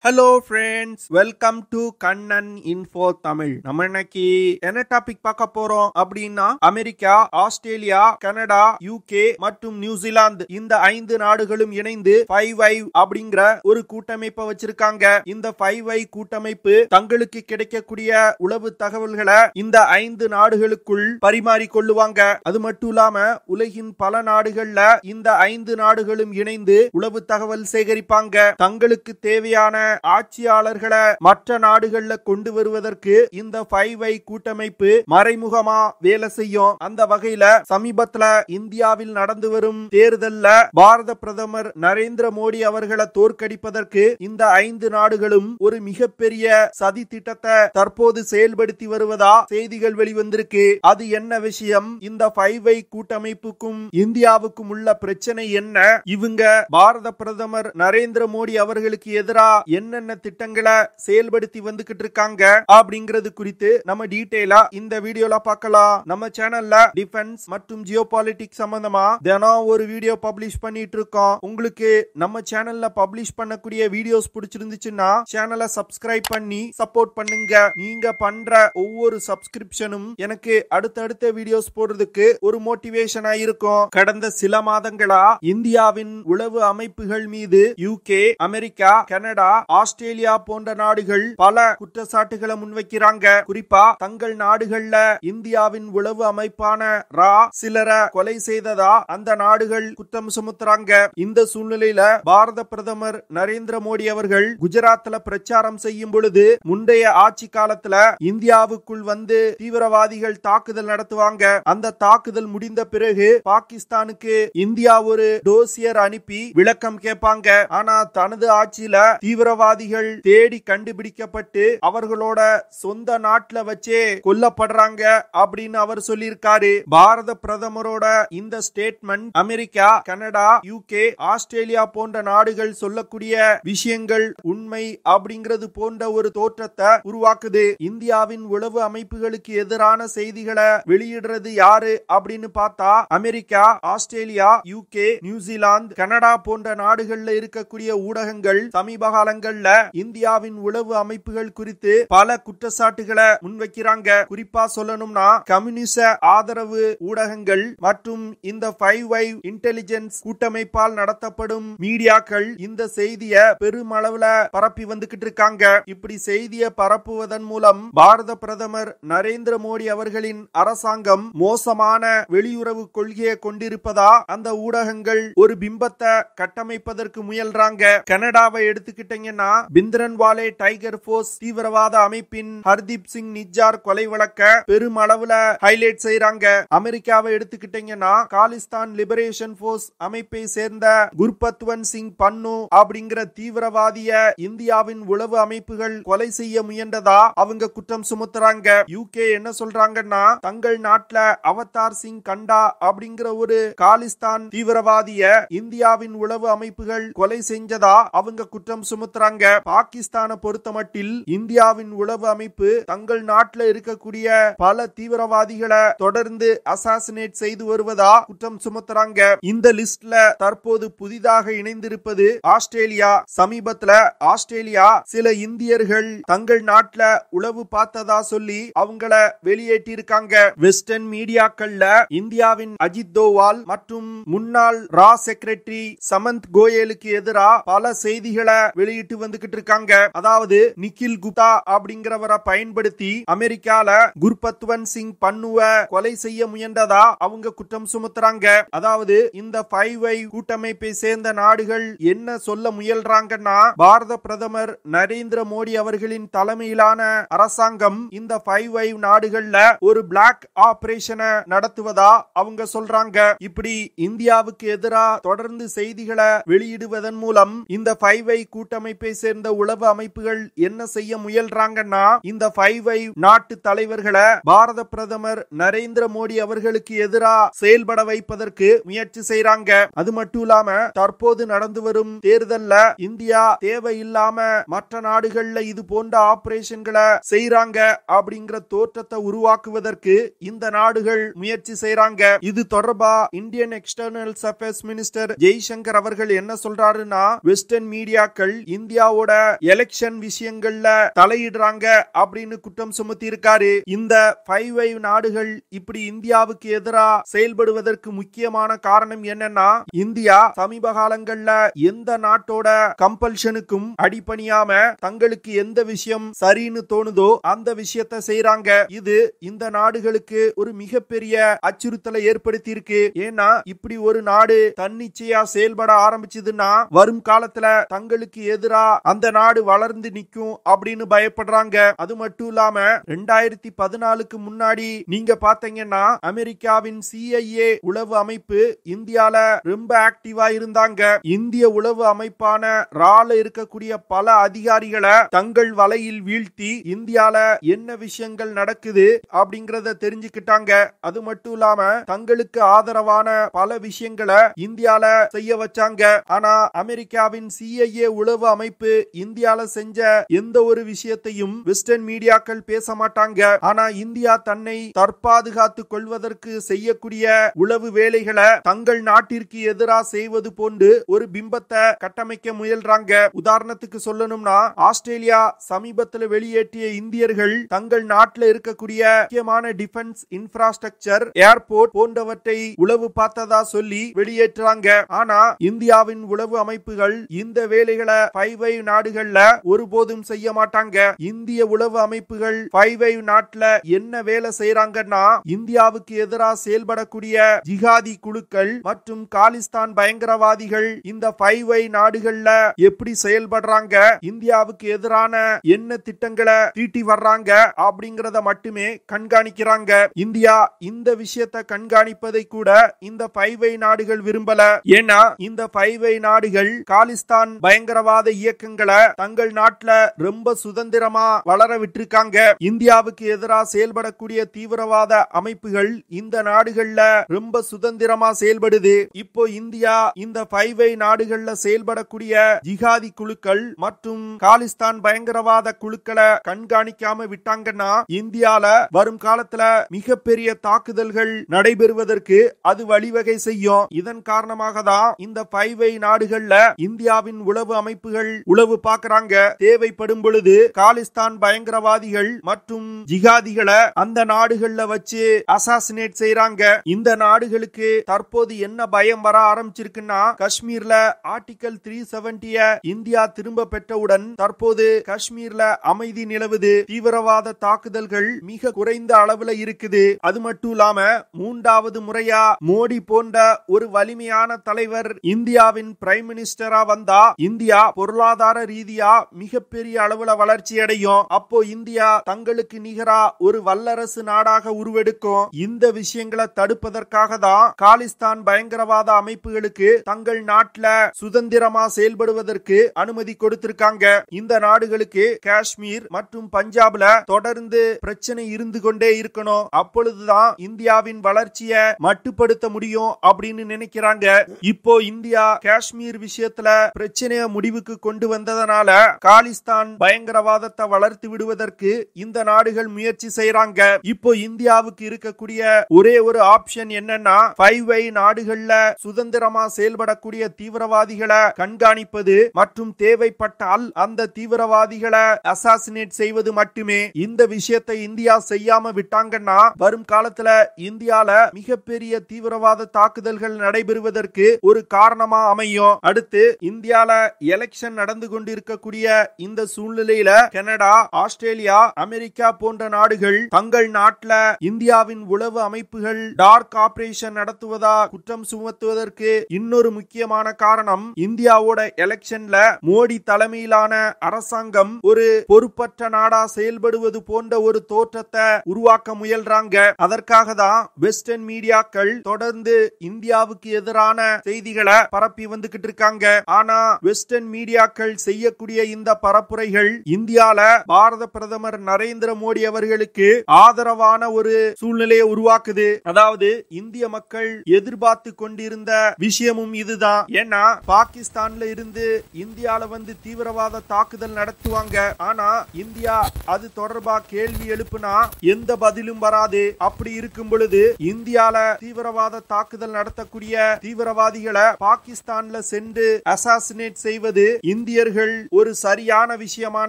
Hello friends, welcome to Kannan info Tamil. நம்ம இன்னைக்கு என்ன டாபிக் பார்க்க போறோம் அப்படின்னா, அமெரிக்கா, ஆஸ்திரேலியா, கனடா, யூகே மற்றும் நியூசிலாந்து இந்த 5 நாடுகளும் இணைந்து 5i அப்படிங்கிற ஒரு கூட்டமைப்பை வச்சிருக்காங்க. இந்த 5i கூட்டமைப்பு தங்களுக்கு கிடைக்கக்கூடிய உளவு தகவல்களை இந்த 5 நாடுகளுக்குள் பரிமாறி கொள்ளுவாங்க. அது மட்டும் இல்லாம உலகின் பல நாடுகள்ல இந்த 5 நாடுகளும் இணைந்து உளவு தகவல் சேகரிப்பாங்க. தங்களுக்கு தேவையான ஆட்சியாளர்களை மற்ற நாடுகள்ல கொண்டு வருவதற்கு இந்த 5i கூட்டமைப்பு மறைமுகமா வேலை செய்யும். அந்த வகையில சமீபத்துல இந்தியாவில் நடந்து வரும் தேர்தல்ல பாரத பிரதமர் நரேந்திர மோடி அவர்களை தோற்கடிப்பதற்கு இந்த 5 நாடுகளும் ஒரு மிகப்பெரிய சதி திட்டத்தை தற்போது செயல்படுத்தி வருவதா செய்திகள் வெளிவந்திருக்கு. அது என்ன விஷயம்? இந்த 5i கூட்டமைப்புக்கும் இந்தியாவுக்கும் உள்ள பிரச்சனை என்ன? இவங்க பாரத பிரதமர் நரேந்திர மோடி அவர்களுக்கு எதிராக என்னென்ன திட்டங்களை செயல்படுத்தி வந்துகிட்டு இருக்காங்க அப்படிங்கிறது குறித்து நம்ம டீடைலா இந்த வீடியோல பார்க்கலாம். நம்ம சேனல்ல டிஃபென்ஸ் மற்றும் ஜியோபாலிட்டிக்ஸ் சம்பந்தமா தினம் ஒரு வீடியோ பப்ளிஷ் பண்ணிட்டு இருக்கோம். உங்களுக்கு நம்ம சேனல்ல பப்ளிஷ் பண்ணக்கூடிய வீடியோஸ் பிடிச்சிருந்துச்சுன்னா சேனலை சப்ஸ்கிரைப் பண்ணி சப்போர்ட் பண்ணுங்க. நீங்க பண்ற ஒவ்வொரு சப்ஸ்கிரிப்ஷனும் எனக்கு அடுத்தடுத்த வீடியோஸ் போடுறதுக்கு ஒரு மோட்டிவேஷனா இருக்கும். கடந்த சில மாதங்களா இந்தியாவின் உளவு அமைப்புகள் மீது யூகே, அமெரிக்கா, கனடா, ஆஸ்திரேலியா போன்ற நாடுகள் பல குற்றச்சாட்டுகளை முன்வைக்கிறாங்க. குறிப்பா தங்கள் நாடுகள்ல இந்தியாவின் உளவு அமைப்பான ரா சிலரை கொலை செய்ததா அந்த நாடுகள் குற்றம் சுமத்துறாங்க. இந்த சூழ்நிலையில பாரத பிரதமர் நரேந்திர மோடி அவர்கள் குஜராத்ல பிரச்சாரம் செய்யும் பொழுது முந்தைய ஆட்சி காலத்துல இந்தியாவுக்குள் வந்து தீவிரவாதிகள் தாக்குதல் நடத்துவாங்க. அந்த தாக்குதல் முடிந்த பிறகு பாகிஸ்தானுக்கு இந்தியா ஒரு டோசியர் அனுப்பி விளக்கம் கேட்பாங்க. ஆனா தனது ஆட்சியில தீவிரவாதிகள் தேடி கண்டுபிடிக்கப்பட்டு அவர்களோட சொந்த நாட்டுல வச்சே கொல்லப்படுறாங்க அப்படின்னு அவர் சொல்லியிருக்காரு. பாரத பிரதமரோட இந்த statement America, Canada, UK, Australia போன்ற நாடுகள் சொல்லக்கூடிய விஷயங்கள் உண்மை அப்படிங்கிறது போன்ற ஒரு தோற்றத்தை உருவாக்குது. இந்தியாவின் உளவு அமைப்புகளுக்கு எதிரான செய்திகளை வெளியிடுறது யாரு அப்படின்னு பார்த்தா America, Australia, UK, New Zealand, Canada போன்ற நாடுகள்ல இருக்கக்கூடிய ஊடகங்கள் சமீப காலங்கள்ல இந்தியாவின் உளவு அமைப்புகள் குறித்து பல குற்றச்சாட்டுகளை முன்வைக்கிறாங்க. குறிப்பா சொல்லணும்னா கம்யூனிச ஆதரவு ஊடகங்கள் மற்றும் இந்த 5i இன்டெலிஜென்ஸ் கூட்டமைப்பால் நடத்தப்படும் மீடியாக்கள் இந்த செய்தியை பெருமளவுல பரப்பி வந்துகிட்டு இருக்காங்க. இப்படி செய்தியை பரப்புவதன் மூலம் பாரத பிரதமர் நரேந்திர மோடி அவர்களின் அரசாங்கம் மோசமான வெளியுறவு கொள்கையை கொண்டிருப்பதா அந்த ஊடகங்கள் ஒரு பிம்பத்தை கட்டமைப்பதற்கு முயல்றாங்க. கனடாவை எடுத்துக்கிட்டீங்கன்னா பிந்திரன்வாலே டைகர் போர்ஸ் தீவிரவாத அமைப்பின் ஹர்தீப் சிங் நிஜார் கொலை வழக்க பெருமளவுல ஹைலைட் செய்யறாங்க. அமெரிக்காவை எடுத்துக்கிட்டீங்கன்னா காலிஸ்தான் லிபரேஷன் போர்ஸ் அமைப்பை சேர்ந்த குர்பத்வந்த் சிங் பன்னு அப்படிங்கிற தீவிரவாதிய இந்தியாவின் உளவு அமைப்புகள் கொலை செய்ய முயன்றதா அவங்க குற்றம் சுமத்துறாங்க. யூகே என்ன சொல்றாங்கன்னா தங்கள் நாட்டுல அவதார் சிங் கண்டா அப்படிங்கிற ஒரு காலிஸ்தான் தீவிரவாதிய இந்தியாவின் உளவு அமைப்புகள் கொலை செஞ்சதா அவங்க குற்றம் சுமத்துறாங்க. பாகிஸ்தானை பொறுத்தமட்டில் இந்தியாவின் உளவு அமைப்பு தங்கள் நாட்டில் இருக்கக்கூடிய பல தீவிரவாதிகளை தொடர்ந்து அசாசினேட் செய்து வருவதா குற்றம் சுமத்துறாங்க. இந்த லிஸ்ட்ல தற்போது புதிதாக இணைந்திருப்பது ஆஸ்திரேலியா. சமீபத்துல ஆஸ்திரேலியா சில இந்தியர்கள் தங்கள் நாட்டுல உளவு பார்த்ததா சொல்லி அவங்கள வெளியேற்றி இருக்காங்க. வெஸ்டர்ன் மீடியாக்கள்ல இந்தியாவின் அஜித் தோவால் மற்றும் முன்னாள் ரா செக்ரட்டரி சமந்த் கோயலுக்கு எதிராக பல செய்திகளை வெளியிட்டு வந்துகிட்டு இருக்காங்க. அதாவது நிக்கில் குப்தா அப்படிங்கிறவரை பயன்படுத்தி அமெரிக்கால குர்பத்வந்த் சிங் பன்னுவ கொலை செய்ய முயன்றதா அவங்க குற்றம் சுமத்துறாங்க. அதாவது இந்த 5i கூட்டமைப்பை சேர்ந்த நாடுகள் என்ன சொல்ல முயல்றாங்கன்னா பாரத பிரதமர் நரேந்திர மோடி அவர்களின் தலைமையிலான அரசாங்கம் இந்த 5i நாடுகள்ல ஒரு பிளாக் ஆபரேஷனை நடத்துவதா அவங்க சொல்றாங்க. இப்படி இந்தியாவுக்கு எதிராக தொடர்ந்து செய்திகளை வெளியிடுவதன் மூலம் இந்த 5i கூட்டமைப்பை சேர்ந்த உளவு அமைப்புகள் என்ன செய்ய முயல்றாங்கன்னா இந்த 5i நாட்டு தலைவர்களை பாரத பிரதமர் நரேந்திர மோடி அவர்களுக்கு எதிராக செயல்பட வைப்பதற்கு முயற்சி செய்யறாங்க. அது மட்டும் இல்லாம தற்போது நடந்து வரும் தேர்தல்ல இந்தியா தேவையில்லாம மற்ற நாடுகள்ல இது போன்ற ஆபரேஷன்களை செய்யறாங்க அப்படிங்கிற தோற்றத்தை உருவாக்குவதற்கு இந்த நாடுகள் முயற்சி செய்யறாங்க. இது தொடர்பா Indian external affairs minister Jaishankar அவர்கள் என்ன சொல்றாருன்னா வெஸ்டர்ன் மீடியாக்கள் இந்திய இந்தியாவோட எலெக்ஷன் விஷயங்கள்ல தலையிடுறாங்க அப்படின்னு குற்றம் சுமத்தி இருக்காரு. இந்த 5 நாடுகள் இப்படி இந்தியாவுக்கு எதிராக செயல்படுவதற்கு முக்கியமான காரணம் என்னன்னா, இந்தியா சமீப காலங்கள்ல எந்த நாட்டோட கம்பல்ஷனுக்கும் அடிபணியாம தங்களுக்கு எந்த விஷயம் சரின்னு தோணுதோ அந்த விஷயத்தை செய்யறாங்க. இது இந்த நாடுகளுக்கு ஒரு மிகப்பெரிய அச்சுறுத்தலை ஏற்படுத்தி இருக்கு. ஏன்னா இப்படி ஒரு நாடு தன்னிச்சையா செயல்பட ஆரம்பிச்சதுன்னா வரும் காலத்துல தங்களுக்கு எதிரா அந்த நாடு வளர்ந்து நிக்கும் அப்படின்னு பயப்படுறாங்க. அது மட்டும் இல்லாம 2014க்கு முன்னாடி நீங்க பாத்தீங்கன்னா அமெரிக்காவின் CIA உளவு அமைப்பு இந்தியால ரொம்ப ஆக்டிவா இருந்தாங்க. இந்திய உளவு அமைப்பான ரால இருக்கக்கூடிய பல அதிகாரிகளை தங்கள் வலையில் வீழ்த்தி இந்தியால என்ன விஷயங்கள் நடக்குது அப்படிங்கறத தெரிஞ்சுக்கிட்டாங்க. அது மட்டும் இல்லாம தங்களுக்கு ஆதரவான பல விஷயங்களை இந்தியால செய்ய வச்சாங்க. ஆனா அமெரிக்காவின் CIA உளவு அமைப்பு இந்தியால செஞ்ச எந்த ஒரு விஷயத்தையும் வெஸ்டர்ன் மீடியாக்கள் பேச மாட்டாங்க. ஆனா இந்தியா தன்னை தற்பாதுகாத்துக் கொள்வதற்கு செய்யக்கூடிய உளவு வேலைகளை தங்கள் நாட்டிற்கு எதிராக செய்வது போன்று ஒரு பிம்பத்தை கட்டமைக்க முயல்றாங்க. உதாரணத்துக்கு சொல்லணும்னா ஆஸ்திரேலியா சமீபத்தில் வெளியேற்றிய இந்தியர்கள் தங்கள் நாட்டில் இருக்கக்கூடிய முக்கியமான டிஃபென்ஸ் இன்ஃப்ராஸ்ட்ரக்சர், ஏர்போர்ட் போன்றவற்றை உளவு பார்த்ததா சொல்லி வெளியேற்றாங்க. ஆனா இந்தியாவின் உளவு அமைப்புகள் இந்த வேலைகளை 5 நாடுகள்ல ஒருபோதும் செய்ய மாட்டாங்க. இந்திய உளவு அமைப்புகள் 5 நாட்டுல என்ன வேலை செய்யறாங்கன்னா, இந்தியாவுக்கு எதிராக செயல்படக்கூடிய ஜிஹாதி குழுக்கள் மற்றும் காலிஸ்தான் பயங்கரவாதிகள் இந்த 5 நாடுகள்ல எப்படி செயல்படுறாங்க, இந்தியாவுக்கு எதிரான என்ன திட்டங்களை தீட்டி வர்றாங்க அப்படிங்கறத மட்டுமே கண்காணிக்கிறாங்க. இந்தியா இந்த விஷயத்தை கண்காணிப்பதை கூட இந்த 5 நாடுகள் விரும்பல. ஏன்னா இந்த 5 நாடுகள் காலிஸ்தான் பயங்கரவாத இயக்கங்களை தங்கள் நாட்டுல ரொம்ப சுதந்திரமா வளர விட்டிருக்காங்க. இந்தியாவுக்கு எதிராக செயல்படக்கூடிய தீவிரவாத அமைப்புகள் இந்த நாடுகள்ல ரொம்ப சுதந்திரமா செயல்படுது. இப்போ இந்தியா இந்த 5 நாடுகள்ல செயல்படக்கூடிய ஜிஹாதி குழுக்கள் மற்றும் காலிஸ்தான் பயங்கரவாத குழுக்களை கண்காணிக்காம விட்டாங்கன்னா இந்தியால வரும் காலத்துல மிகப்பெரிய தாக்குதல்கள் நடைபெறுவதற்கு அது வழிவகை செய்யும். இதன் காரணமாக தான் இந்த 5 நாடுகள்ல இந்தியாவின் உளவு அமைப்புகள் உளவு பார்க்கறாங்க. தேவைப்படும் பொழுது காலிஸ்தான் பயங்கரவாதிகள் மற்றும் ஜிஹாதிகளை அந்த நாடுகள்ல வச்சு அசாசினேட் செய்யறாங்க. இந்த நாடுகளுக்கு தற்போது என்ன பயம் வர ஆரம்பிச்சிருக்குன்னா, காஷ்மீர்ல ஆர்டிகல் 370 இந்தியா திரும்ப பெற்றவுடன் தற்போது காஷ்மீர்ல அமைதி நிலவுது. தீவிரவாத தாக்குதல்கள் மிக குறைந்த அளவுல இருக்குது. அது மட்டும் இல்லாம 3வது முறையா மோடி போன்ற ஒரு வலிமையான தலைவர் இந்தியாவின் பிரைம் மினிஸ்டரா வந்தா இந்தியா பொருளாதார ரீதியா மிகப்பெரிய அளவுல வளர்ச்சி அடையும். அப்போ இந்தியா தங்களுக்கு நிகரா ஒரு வல்லரசு நாடாக உருவெடுக்கும். இந்த விஷயங்களை தடுப்பதற்காக தான் காலிஸ்தான் பயங்கரவாத அமைப்புகளுக்கு தங்கள் நாட்டுல சுதந்திரமா செயல்படுவதற்கு அனுமதி கொடுத்திருக்காங்க. இந்த நாடுகளுக்கு காஷ்மீர் மற்றும் பஞ்சாப்ல தொடர்ந்து பிரச்சனை இருந்து கொண்டே இருக்கணும். அப்பொழுதுதான் இந்தியாவின் வளர்ச்சியை மட்டுப்படுத்த முடியும் அப்படின்னு நினைக்கிறாங்க. இப்போ இந்தியா காஷ்மீர் விஷயத்துல பிரச்சனைய முடிவுக்கு கொண்டு வந்ததனால காலிஸ்தான் பயங்கரவாதத்தை வளர்த்து விடுவதற்கு இந்த நாடுகள் முயற்சி செய்யறாங்க. இப்போ இந்தியாவுக்கு இருக்கக்கூடிய ஒரே ஒரு ஆப்ஷன் என்னன்னா, 5 நாடுகள்ல சுதந்திரமா செயல்படக்கூடிய தீவிரவாதிகளை கண்காணிப்பது மற்றும் தேவைப்பட்டால் அந்த தீவிரவாதிகளை அசாசினேட் செய்வது மட்டுமே. இந்த விஷயத்தை இந்தியா செய்யாம விட்டாங்கன்னா வரும் காலத்துல இந்தியால மிகப்பெரிய தீவிரவாத தாக்குதல்கள் நடைபெறுவதற்கு ஒரு காரணமா அமையும். அடுத்து இந்தியால எலெக்ஷன் நடந்து கொண்டிருக்கக்கூடிய இந்த சூழ்நிலையில கனடா, ஆஸ்திரேலியா, அமெரிக்கா போன்ற நாடுகள் தங்கள் நாட்டுல இந்தியாவின் உளவு அமைப்புகள் டார்க் ஆபரேஷன் நடத்துவதா குற்றம் சுமத்துவதற்கு இன்னொரு முக்கியமான காரணம், இந்தியாவோட எலெக்ஷன்ல மோடி தலைமையிலான அரசாங்கம் ஒரு பொறுப்பற்ற நாடா செயல்படுவது போன்ற ஒரு தோற்றத்தை உருவாக்க முயல்றாங்க. அதற்காக தான் வெஸ்டர்ன் மீடியாக்கள் தொடர்ந்து இந்தியாவுக்கு எதிரான செய்திகளை பரப்பி வந்துகிட்டு இருக்காங்க. ஆனா வெஸ்டர்ன் மீடியாக்கள் செய்யக்கூடிய இந்த பரப்புரைகள் இந்தியால பாரத பிரதமர் நரேந்திர மோடி அவர்களுக்கு ஆதரவான ஒரு சூழ்நிலையை உருவாக்குது. அதாவது இந்திய மக்கள் எதிர்பார்த்து கொண்டிருந்த விஷயமும் இதுதான். ஏன்னா பாகிஸ்தான்ல இருந்து இந்தியால வந்து தீவிரவாத தாக்குதல் நடத்துவாங்க. ஆனா இந்தியா அது தொடர்பா கேள்வி எழுப்புனா எந்த பதிலும் வராது. அப்படி இருக்கும் பொழுது இந்தியால தீவிரவாத தாக்குதல் நடத்தக்கூடிய தீவிரவாதிகளை பாகிஸ்தான்ல சென்று அசாசினேட் செய்வது இந்த இந்தியர்கள் ஒரு சரியான விஷயமா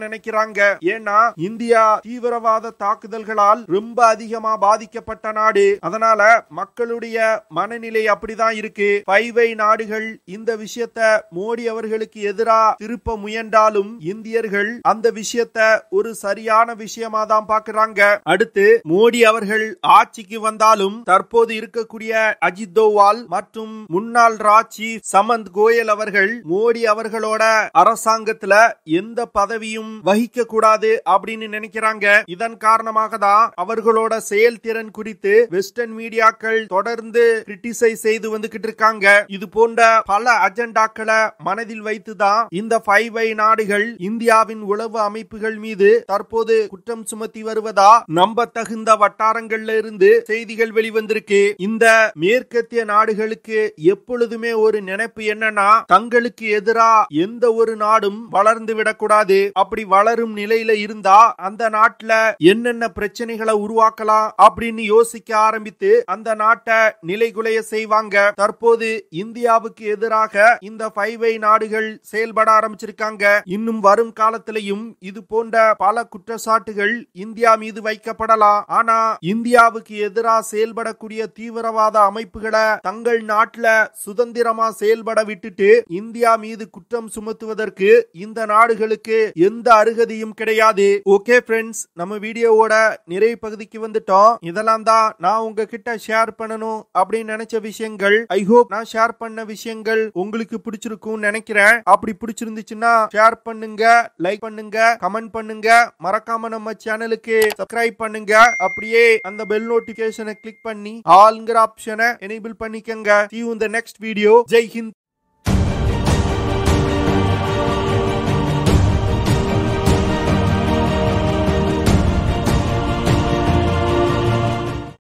நினைக்கிறாங்க. ஏன்னா இந்தியா தீவிரவாத தாக்குதல்களால் ரொம்ப அதிகமா பாதிக்கப்பட்ட நாடு. அதனால மக்களுடைய மனநிலை அப்படிதான் இருக்கு. 5 நாடுகள் இந்த விஷயத்தை மோடி அவர்களுக்கு எதிராக திருப்ப முயன்றாலும் இந்தியர்கள் அந்த விஷயத்தை ஒரு சரியான விஷயமா தான் பாக்குறாங்க. அடுத்து மோடி அவர்கள் ஆட்சிக்கு வந்தாலும் தற்போது இருக்கக்கூடிய அஜித் தோவால் மற்றும் முன்னாள் ராஜி சமந்த் கோயல் அவர்கள் மோடி அவர்களோட அரசாங்கத்துல எந்த பதவியும் வகிக்க கூடாது அப்படின்னு நினைக்கிறாங்க. இதன் காரணமாக தான் அவர்களோட செயல்திறன் குறித்து வெஸ்டர்ன் மீடியாக்கள் தொடர்ந்து கிரிட்டிசைஸ் செய்து வந்துகிட்டு இருக்காங்க. இது போன்ற பல அஜெண்டாக்களை மனதில் வைத்துதான் இந்த 5 நாடுகள் இந்தியாவின் உளவு அமைப்புகள் மீது தற்போது குற்றம் சுமத்தி வருவதா நம்பத்தகுந்த வட்டாரங்கள்ல இருந்து செய்திகள் வெளிவந்திருக்கு. இந்த மேற்கத்திய நாடுகளுக்கு எப்பொழுதுமே ஒரு நினைப்பு என்னன்னா, தங்களுக்கு எதிராக எந்த ஒரு நாடும் வளர்ந்து விடக்கூடாது. அப்படி வளரும் நிலையில இருந்தா அந்த நாட்டுல என்னென்ன பிரச்சனைகளை உருவாக்கலாம் அப்படின்னு யோசிக்க ஆரம்பித்து அந்த நாட்டை நிலைகுலைய செய்வாங்க. தற்போது இந்தியாவுக்கு எதிராக இந்த 5 நாடுகள் செயல்பட ஆரம்பிச்சிருக்காங்க. இன்னும் வரும் காலத்திலையும் இது போன்ற பல குற்றச்சாட்டுகள் இந்தியா மீது வைக்கப்படலாம். ஆனா இந்தியாவுக்கு எதிராக செயல்படக்கூடிய தீவிரவாத அமைப்புகளை தங்கள் நாட்டுல சுதந்திரமா செயல்பட விட்டுட்டு இந்தியா மீது குற்றம் சுமத்துவதற்கு இந்த நாடுகளுக்கு எந்த அருகதையும் கிடையாது. ஓகே ஃப்ரெண்ட்ஸ், நம்ம வீடியோவோட நிறைய பகுதிக்கு வந்துட்டோம். இதெல்லாம் தான் நான் உங்ககிட்ட ஷேர் பண்ணணும் அப்படின்னு நினைச்ச விஷயங்கள். ஐ ஹோப் நான் ஷேர் பண்ண விஷயங்கள் உங்களுக்கு பிடிச்சிருக்கும் நினைக்கிறேன். அப்படி பிடிச்சிருந்துச்சுன்னா ஷேர் பண்ணுங்க, லைக் பண்ணுங்க, கமெண்ட் பண்ணுங்க. மறக்காம நம்ம சேனலுக்கு சப்ஸ்கிரைப் பண்ணுங்க. அப்படியே அந்த பெல் நோட்டிபிகேஷனை கிளிக் பண்ணி ஆல்ங்கிற ஆப்ஷனை எனேபிள் பண்ணிக்கங்க. See you in the next video. Jai Hind.